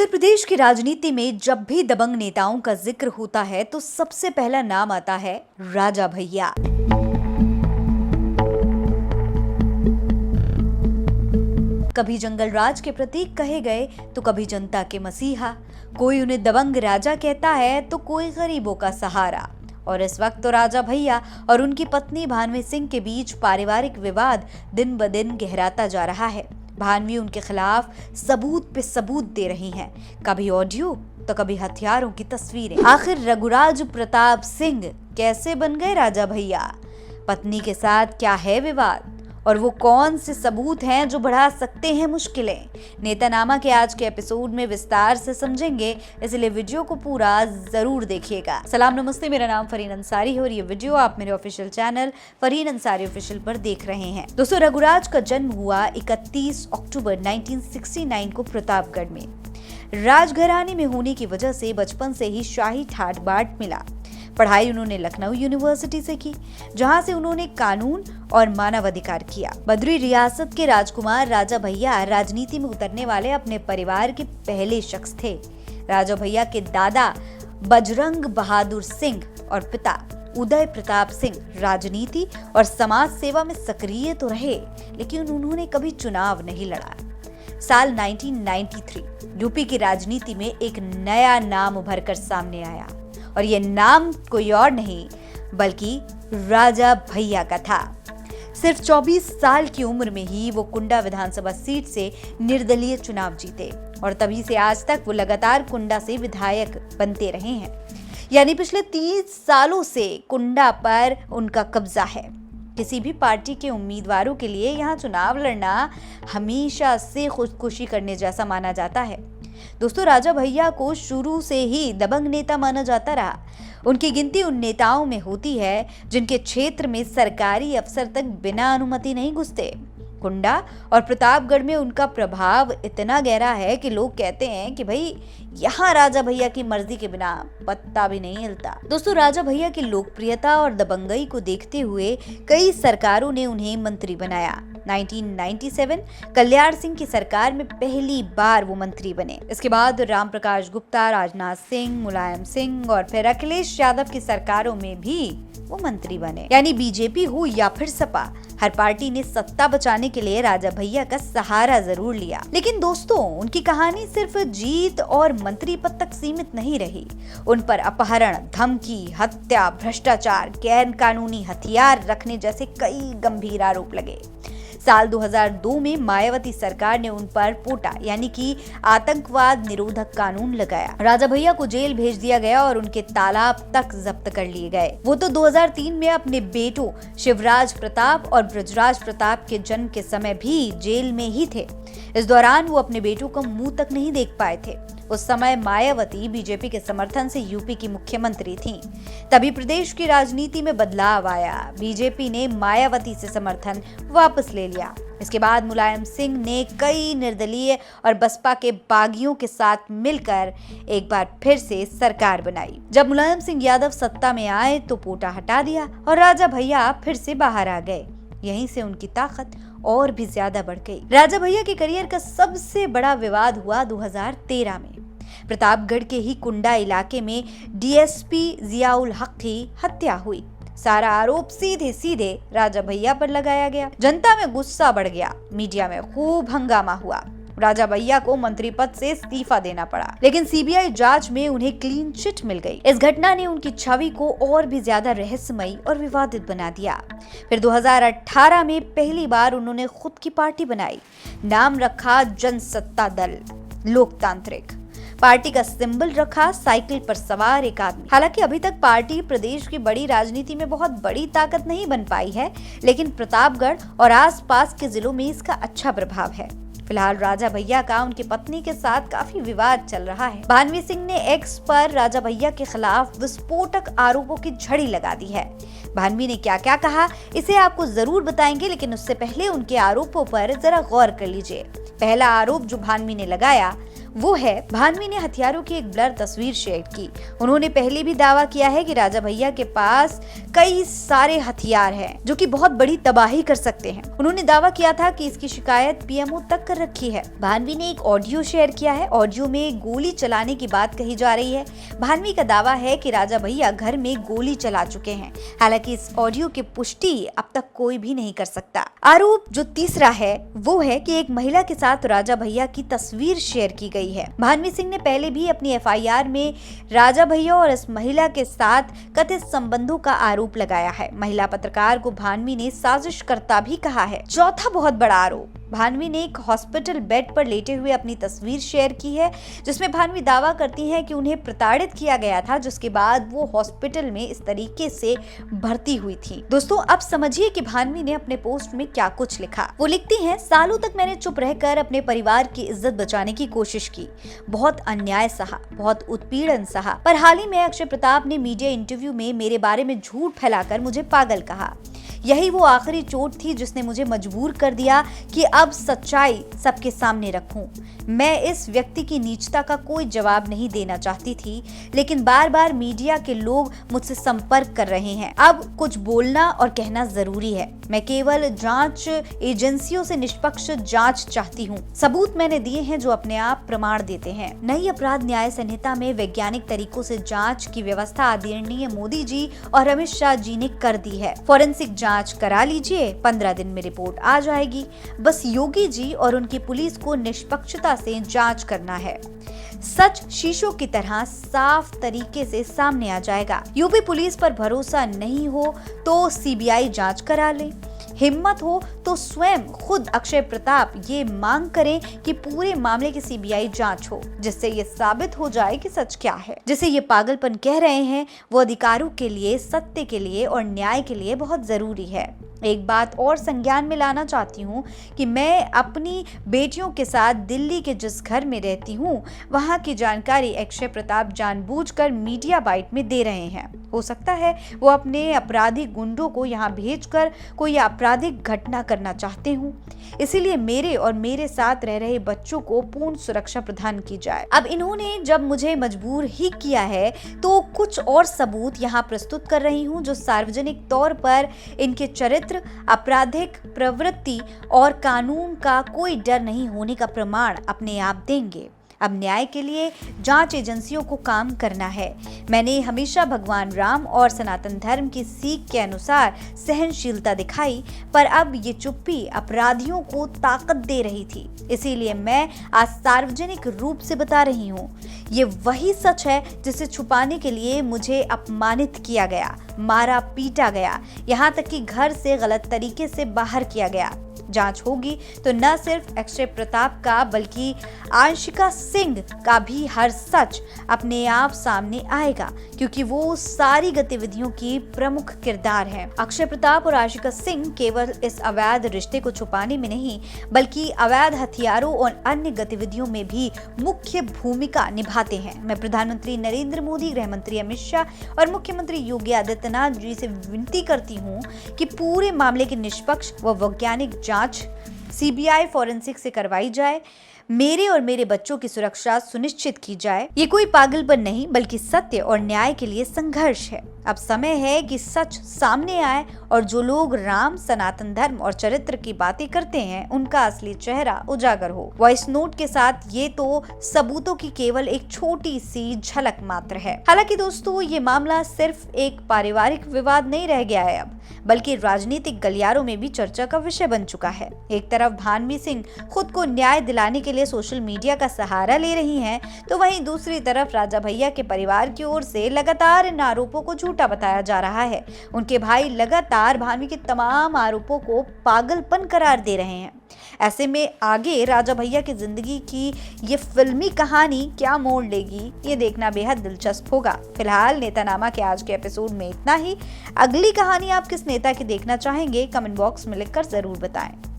उत्तर प्रदेश की राजनीति में जब भी दबंग नेताओं का जिक्र होता है तो सबसे पहला नाम आता है राजा भैया। कभी जंगल राज के प्रतीक कहे गए तो कभी जनता के मसीहा। कोई उन्हें दबंग राजा कहता है तो कोई गरीबों का सहारा। और इस वक्त तो राजा भैया और उनकी पत्नी भानवी सिंह के बीच पारिवारिक विवाद दिन ब दिन गहराता जा रहा है। भानवी उनके खिलाफ सबूत पे सबूत दे रही हैं, कभी ऑडियो तो कभी हथियारों की तस्वीरें। आखिर रघुराज प्रताप सिंह कैसे बन गए राजा भैया? पत्नी के साथ क्या है विवाद और वो कौन से सबूत हैं जो बढ़ा सकते हैं मुश्किलें? नेतानामा के आज के एपिसोड में विस्तार से समझेंगे, इसलिए वीडियो को पूरा जरूर देखिएगा। सलाम नमस्ते, मेरा नाम फरीन अंसारी है और ये वीडियो आप मेरे official channel Fareen Ansari official पर देख रहे हैं। दोस्तों, रघुराज का जन्म हुआ 31 अक्टूबर 1969 को प्रतापगढ़ में। राजघराने में होने की वजह से बचपन से ही शाही ठाट बाट मिला। पढ़ाई उन्होंने लखनऊ यूनिवर्सिटी से की, जहां से उन्होंने कानून और मानवाधिकार किया। बद्री रियासत के राजकुमार राजा भैया राजनीति में उतरने वाले अपने परिवार के पहले शख्स थे। राजा भैया के दादा बजरंग बहादुर सिंह और पिता उदय प्रताप सिंह राजनीति और समाज सेवा में सक्रिय तो रहे, लेकिन उन्होंने कभी चुनाव नहीं लड़ा। साल 1993 यूपी की राजनीति में एक नया नाम उभर कर सामने आया और ये नाम कोई और नहीं बल्कि राजा भैया का था। सिर्फ 24 साल की उम्र में ही वो कुंडा विधानसभा सीट से निर्दलीय चुनाव जीते और तभी से आज तक वो लगातार कुंडा से विधायक बनते रहे हैं। यानी पिछले 30 सालों से कुंडा पर उनका कब्जा है। किसी भी पार्टी के उम्मीदवारों के लिए यहाँ चुनाव लड़ना हमेशा से खुदकुशी करने जैसा माना जाता है। दोस्तों, राजा भैया को शुरू से ही दबंग नेता माना जाता रहा। उनकी गिनती उन नेताओं में होती है जिनके क्षेत्र में सरकारी अफसर तक बिना अनुमति नहीं घुसते। कुंडा और प्रतापगढ़ में उनका प्रभाव इतना गहरा है कि लोग कहते हैं कि भाई यहाँ राजा भैया की मर्जी के बिना पत्ता भी नहीं हिलता। दोस्तों, राजा भैया की लोकप्रियता और दबंगई को देखते हुए कई सरकारों ने उन्हें मंत्री बनाया। 1997 कल्याण सिंह की सरकार में पहली बार वो मंत्री बने। इसके बाद राम प्रकाश गुप्ता, राजनाथ सिंह, मुलायम सिंह और फिर अखिलेश यादव की सरकारों में भी वो मंत्री बने। यानी बीजेपी हो या फिर सपा, हर पार्टी ने सत्ता बचाने के लिए राजा भैया का सहारा जरूर लिया। लेकिन दोस्तों, उनकी कहानी सिर्फ जीत और मंत्री पद तक सीमित नहीं रही। उन पर अपहरण, धमकी, हत्या, भ्रष्टाचार, गैर कानूनी हथियार रखने जैसे कई गंभीर आरोप लगे। साल 2002 में मायावती सरकार ने उन पर पोटा यानी कि आतंकवाद निरोधक कानून लगाया। राजा भैया को जेल भेज दिया गया और उनके तालाब तक जब्त कर लिए गए। वो तो 2003 में अपने बेटों शिवराज प्रताप और ब्रजराज प्रताप के जन्म के समय भी जेल में ही थे। इस दौरान वो अपने बेटों को मुंह तक नहीं देख पाए थे। उस समय मायावती बीजेपी के समर्थन से यूपी की मुख्यमंत्री थीं। तभी प्रदेश की राजनीति में बदलाव आया। बीजेपी ने मायावती से समर्थन वापस ले लिया। इसके बाद मुलायम सिंह ने कई निर्दलीय और बसपा के बागियों के साथ मिलकर एक बार फिर से सरकार बनाई। जब मुलायम सिंह यादव सत्ता में आए तो पोटा हटा दिया और राजा भैया फिर से बाहर आ गए। यहीं से उनकी ताकत और भी ज्यादा बढ़ गई। राजा भैया के करियर का सबसे बड़ा विवाद हुआ 2013 में। प्रतापगढ़ के ही कुंडा इलाके में डीएसपी जियाउल हक की हत्या हुई। सारा आरोप सीधे सीधे राजा भैया पर लगाया गया। जनता में गुस्सा बढ़ गया, मीडिया में खूब हंगामा हुआ। राजा भैया को मंत्री पद से इस्तीफा देना पड़ा, लेकिन सीबीआई जांच में उन्हें क्लीन चिट मिल गई। इस घटना ने उनकी छवि को और भी ज्यादा रहस्यमयी और विवादित बना दिया। फिर 2018 में पहली बार उन्होंने खुद की पार्टी बनाई। नाम रखा जनसत्ता दल लोकतांत्रिक। पार्टी का सिंबल रखा साइकिल पर सवार एक आदमी। हालांकि अभी तक पार्टी प्रदेश की बड़ी राजनीति में बहुत बड़ी ताकत नहीं बन पाई है, लेकिन प्रतापगढ़ और आसपास के जिलों में इसका अच्छा प्रभाव है। फिलहाल राजा भैया का उनकी पत्नी के साथ काफी विवाद चल रहा है। भानवी सिंह ने एक्स पर राजा भैया के खिलाफ विस्फोटक आरोपों की झड़ी लगा दी है। भानवी ने क्या क्या कहा इसे आपको जरूर बताएंगे, लेकिन उससे पहले उनके आरोपों पर जरा गौर कर लीजिए। पहला आरोप जो भानवी ने लगाया वो है भान्वी ने हथियारों की एक ब्लर तस्वीर शेयर की। उन्होंने पहले भी दावा किया है कि राजा भैया के पास कई सारे हथियार हैं जो कि बहुत बड़ी तबाही कर सकते हैं। उन्होंने दावा किया था कि इसकी शिकायत पीएमओ तक कर रखी है। भान्वी ने एक ऑडियो शेयर किया है। ऑडियो में गोली चलाने की बात कही जा रही है। भान्वी का दावा है कि राजा भैया घर में गोली चला चुके हैं। हालांकि इस ऑडियो की पुष्टि अब तक कोई भी नहीं कर सकता। आरोप जो तीसरा है वो है कि एक महिला के साथ राजा भैया की तस्वीर शेयर की गई है। भान्वी सिंह ने पहले भी अपनी एफआईआर में राजा भैया और इस महिला के साथ कथित संबंधों का आरोप लगाया है। महिला पत्रकार को भान्वी ने साजिशकर्ता भी कहा है। चौथा बहुत बड़ा आरोप, भान्वी ने एक हॉस्पिटल बेड पर लेटे हुए अपनी तस्वीर शेयर की है, जिसमें भान्वी दावा करती हैं कि उन्हें प्रताड़ित किया गया था, जिसके बाद वो हॉस्पिटल में इस तरीके से भर्ती हुई थी। दोस्तों, अब समझिए कि भान्वी ने अपने पोस्ट में क्या कुछ लिखा। वो लिखती हैं, सालों तक मैंने चुप रहकर अपने परिवार की इज्जत बचाने की कोशिश की, बहुत अन्याय सहा, बहुत उत्पीड़न सहा, पर हाल ही में अक्षय प्रताप ने मीडिया इंटरव्यू में मेरे बारे में झूठ फैलाकर मुझे पागल कहा। यही वो आखिरी चोट थी जिसने मुझे मजबूर कर दिया कि अब सच्चाई सबके सामने रखूं। मैं इस व्यक्ति की नीचता का कोई जवाब नहीं देना चाहती थी, लेकिन बार बार मीडिया के लोग मुझसे संपर्क कर रहे हैं। अब कुछ बोलना और कहना जरूरी है। मैं केवल जांच एजेंसियों से निष्पक्ष जांच चाहती हूँ। सबूत मैंने दिए हैं जो अपने आप प्रमाण देते हैं। नई अपराध न्याय संहिता में वैज्ञानिक तरीकों से जांच की व्यवस्था आदरणीय मोदी जी और अमित शाह जी ने कर दी है। फॉरेंसिक जांच करा लीजिए, 15 दिन में रिपोर्ट आ जाएगी। बस योगी जी और उनकी पुलिस को निष्पक्षता से जांच करना है। सच शीशों की तरह साफ तरीके से सामने आ जाएगा। यूपी पुलिस पर भरोसा नहीं हो तो सीबीआई जांच करा ले। हिम्मत हो तो स्वयं खुद अक्षय प्रताप ये मांग करें कि पूरे मामले की सीबीआई जांच हो, जिससे ये साबित हो जाए कि सच क्या है। जिसे ये पागलपन कह रहे हैं वो अधिकारों के लिए, सत्य के लिए और न्याय के लिए बहुत जरूरी है। एक बात और संज्ञान में लाना चाहती हूँ कि मैं अपनी बेटियों के साथ दिल्ली के जिस घर में रहती हूँ वहाँ की जानकारी अक्षय प्रताप जानबूझकर मीडिया बाइट में दे रहे हैं। हो सकता है वो अपने अपराधी गुंडों को यहाँ भेजकर कोई आपराधिक घटना करना चाहते हूँ, इसीलिए मेरे और मेरे साथ रह रहे बच्चों को पूर्ण सुरक्षा प्रदान की जाए। अब इन्होंने जब मुझे मजबूर ही किया है तो कुछ और सबूत यहाँ प्रस्तुत कर रही हूँ जो सार्वजनिक तौर पर इनके चरित्र, आपराधिक प्रवृत्ति और कानून का कोई डर नहीं होने का प्रमाण अपने आप देंगे। अब न्याय के लिए जांच एजेंसियों को काम करना है। मैंने हमेशा भगवान राम और सनातन धर्म की सीख के अनुसार सहनशीलता दिखाई, पर अब ये चुप्पी अपराधियों को ताकत दे रही थी। इसीलिए मैं आज सार्वजनिक रूप से बता रही हूँ, ये वही सच है जिसे छुपाने के लिए मुझे अपमानित किया गया, मारा पीटा गया, यहाँ तक कि घर से गलत तरीके से बाहर किया गया। जांच होगी तो न सिर्फ अक्षय प्रताप का बल्कि आशिका सिंह का भी हर सच अपने आप सामने आएगा, क्योंकि वो सारी गतिविधियों की प्रमुख किरदार है। अक्षय प्रताप और आशिका सिंह केवल इस अवैध रिश्ते को छुपाने में नहीं बल्कि अवैध हथियारों और अन्य गतिविधियों में भी मुख्य भूमिका निभाते हैं। मैं प्रधानमंत्री नरेंद्र मोदी, गृह मंत्री अमित शाह और मुख्यमंत्री योगी आदित्यनाथ जी से विनती करती हूँ कि पूरे मामले की निष्पक्ष व वैज्ञानिक जांच सीबीआई फॉरेंसिक से करवाई जाए, मेरे और मेरे बच्चों की सुरक्षा सुनिश्चित की जाए। ये कोई पागलपन नहीं बल्कि सत्य और न्याय के लिए संघर्ष है। अब समय है कि सच सामने आए और जो लोग राम, सनातन धर्म और चरित्र की बातें करते हैं उनका असली चेहरा उजागर हो। वॉइस नोट के साथ ये तो सबूतों की केवल एक छोटी सी झलक मात्र है। हालांकि दोस्तों, ये मामला सिर्फ एक पारिवारिक विवाद नहीं रह गया है अब, बल्कि राजनीतिक गलियारों में भी चर्चा का विषय बन चुका है। एक तरफ भान्वी सिंह खुद को न्याय दिलाने के लिए सोशल मीडिया का सहारा ले रही हैं, तो वहीं दूसरी तरफ राजा भैया के परिवार की ओर से लगातार इन आरोपों को झूठा बताया जा रहा है। उनके भाई लगातार भान्वी के तमाम आरोपों को पागलपन करार दे रहे हैं। ऐसे में आगे राजा भैया की जिंदगी की ये फिल्मी कहानी क्या मोड़ लेगी, ये देखना बेहद दिलचस्प होगा। फिलहाल नेतानामा के आज के एपिसोड में इतना ही। अगली कहानी आप किस नेता की देखना चाहेंगे, कमेंट बॉक्स में लिखकर जरूर बताएं।